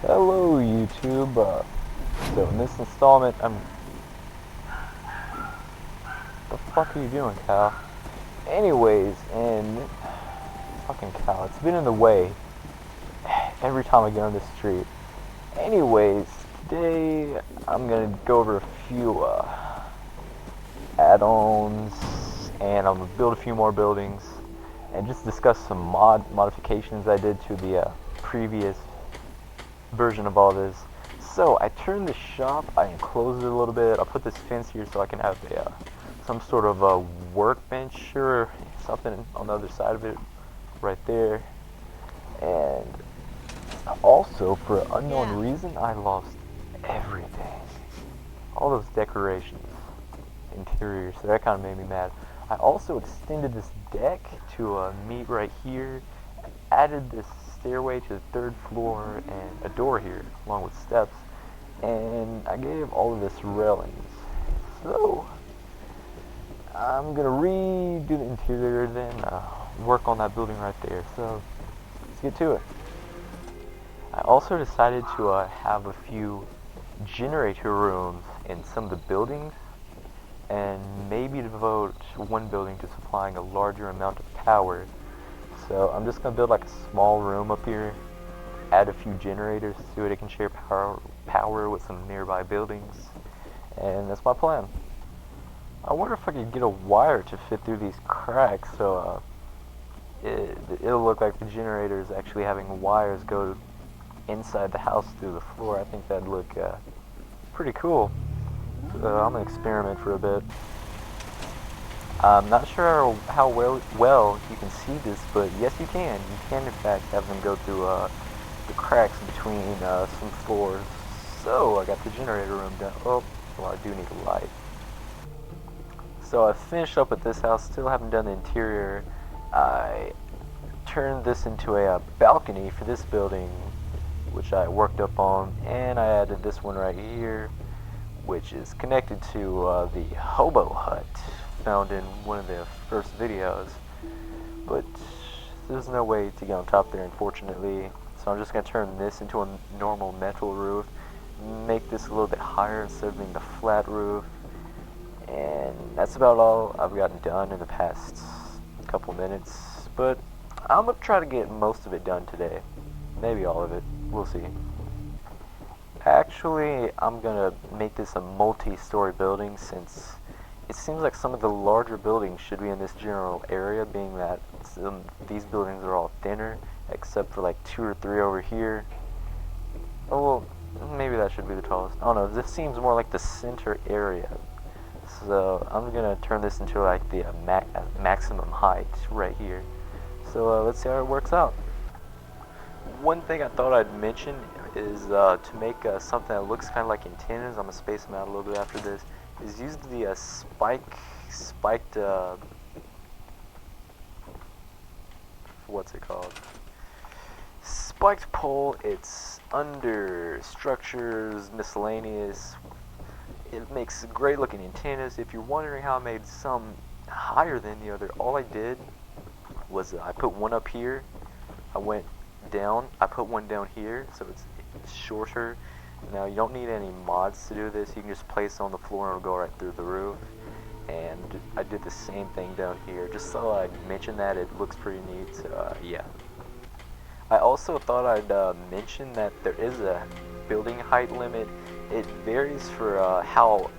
Hello YouTube, so in this installment, the fuck are you doing, Cal? Anyways, fucking Cal, it's been in the way every time I get on this street. Anyways, today I'm gonna go over a few, add-ons, and I'm gonna build a few more buildings, and just discuss some modifications I did to the, previous version of all this. So I turned the shop, I enclosed it a little bit, I put this fence here so I can have some sort of a workbench or something on the other side of it, right there. And also, for an unknown reason, I lost everything. All those decorations, interiors, so that kind of made me mad. I also extended this deck to meet right here, added this stairway to the third floor and a door here along with steps, and I gave all of this railings. So I'm gonna redo the interior, then work on that building right there. So let's get to it. I also decided to have a few generator rooms in some of the buildings, and maybe devote one building to supplying a larger amount of power. So I'm just going to build like a small room up here, add a few generators so it can share power with some nearby buildings, and that's my plan. I wonder if I could get a wire to fit through these cracks so it'll look like the generator is actually having wires go inside the house through the floor. I think that'd look pretty cool. So I'm going to experiment for a bit. I'm not sure how well you can see this, but yes you can. You can in fact have them go through the cracks between some floors. So I got the generator room done. Oh, well, I do need a light. So I finished up with this house, still haven't done the interior. I turned this into a balcony for this building, which I worked up on, and I added this one right here, which is connected to the hobo hut found in one of the first videos, but there's no way to get on top there, unfortunately, so I'm just going to turn this into a normal metal roof, make this a little bit higher instead of being the flat roof, and that's about all I've gotten done in the past couple minutes, but I'm going to try to get most of it done today, maybe all of it, we'll see. Actually, I'm gonna make this a multi-story building, since it seems like some of the larger buildings should be in this general area, being that these buildings are all thinner, except for like 2 or 3 over here. Oh, well, maybe that should be the tallest. Oh no, this seems more like the center area. So I'm gonna turn this into like the maximum height right here. So let's see how it works out. One thing I thought I'd mention is to make something that looks kind of like antennas. I'm gonna space them out a little bit after this. Is use the spiked what's it called? Spiked pole. It's under structures, miscellaneous. It makes great looking antennas. If you're wondering how I made some higher than the other, all I did was I put one up here. I went down, I put one down here, so it's shorter. Now you don't need any mods to do this, you can just place it on the floor and it'll go right through the roof. And I did the same thing down here, just so I mentioned that it looks pretty neat, so yeah. I also thought I'd mention that there is a building height limit. It varies for how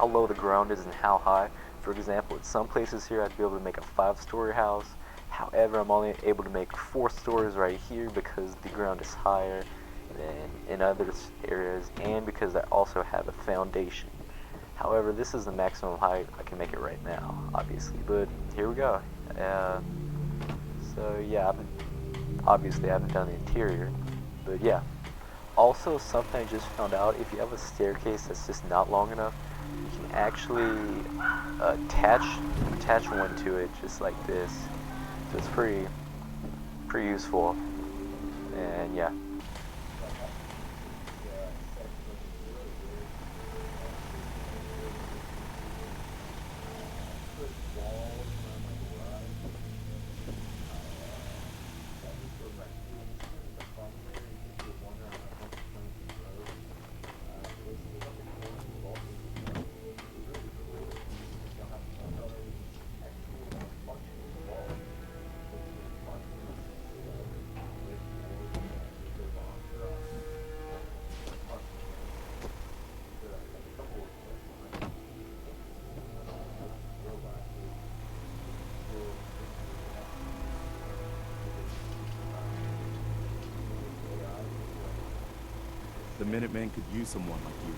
low the ground is and how high. For example, at some places here I'd be able to make a 5-story house. However, I'm only able to make 4 stories right here because the ground is higher than in other areas, and because I also have a foundation. However, this is the maximum height I can make it right now, obviously, but here we go. So yeah, obviously I haven't done the interior, but yeah. Also, something I just found out, if you have a staircase that's just not long enough, you can actually attach one to it just like this. So it's pretty useful, and yeah. The Minutemen could use someone like you.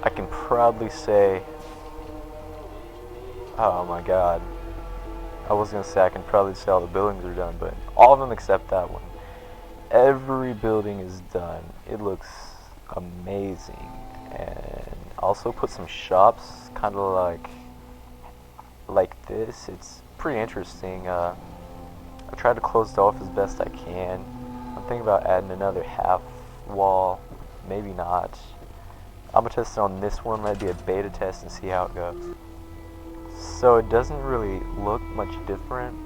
I can proudly say, oh my god, I was gonna say I can proudly say all the buildings are done, but all of them except that one. Every building is done. It looks amazing. And also put some shops, kind of like this. It's pretty interesting. I tried to close it off as best I can. I'm thinking about adding another half wall, maybe not. I'm gonna test it on this one, might be a beta test and see how it goes. So it doesn't really look much different.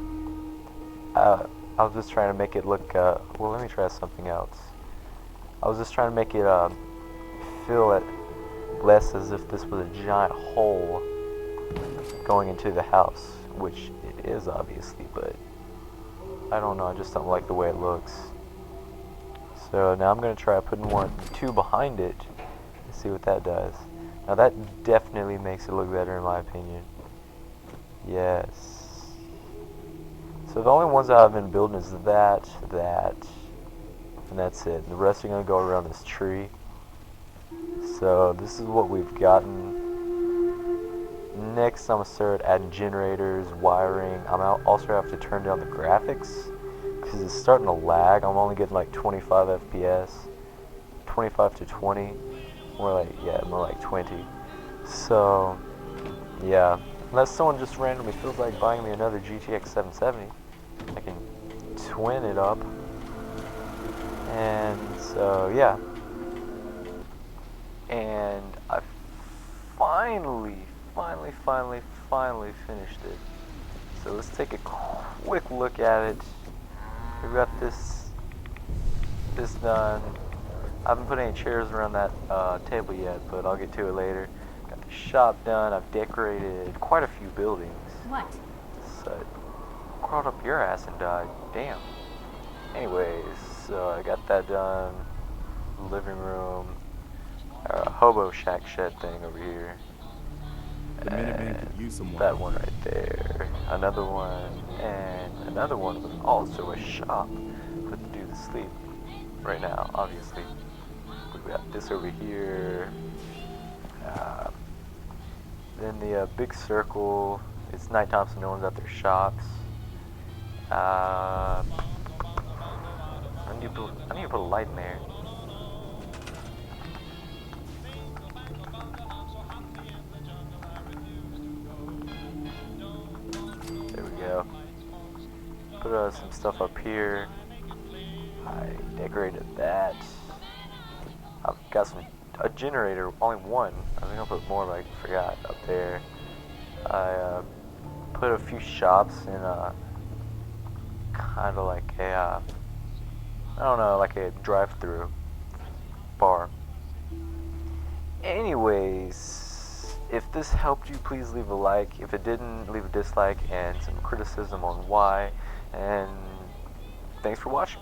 I was just trying to make it look, well, let me try something else. I was just trying to make it feel it less as if this was a giant hole going into the house, which it is obviously, but I don't know, I just don't like the way it looks. So now I'm gonna try putting two behind it and see what that does. Now that definitely makes it look better in my opinion. Yes. So the only ones I've been building is that, and that's it. The rest are gonna go around this tree. So this is what we've gotten. Next I'm gonna start adding generators, wiring. I'm also have to turn down the graphics because it's starting to lag. I'm only getting like 25 FPS, 25 to 20, more like 20. So yeah, unless someone just randomly feels like buying me another GTX 770, I can twin it up. And so yeah, and I finally finished it. So let's take a quick look at it. We've got this done. I haven't put any chairs around that table yet, but I'll get to it later. Got the shop done. I've decorated quite a few buildings. What? So crawled up your ass and died. Damn. Anyways, so I got that done. Living room. Hobo shack shed thing over here. The Minutemen could use someone. That one right there. Another one. And another one was also a shop. Put the dude to sleep right now, obviously. We got this over here. Then the big circle. It's nighttime, so no one's at their shops. I need to put a light in there. There we go. Put some stuff up here. I decorated that. I've got a generator, only one. I think I'll put more, but I forgot up there. I put a few shops in kind of like a, I don't know, like a drive-through bar. Anyways, if this helped you, please leave a like. If it didn't, leave a dislike and some criticism on why. And thanks for watching.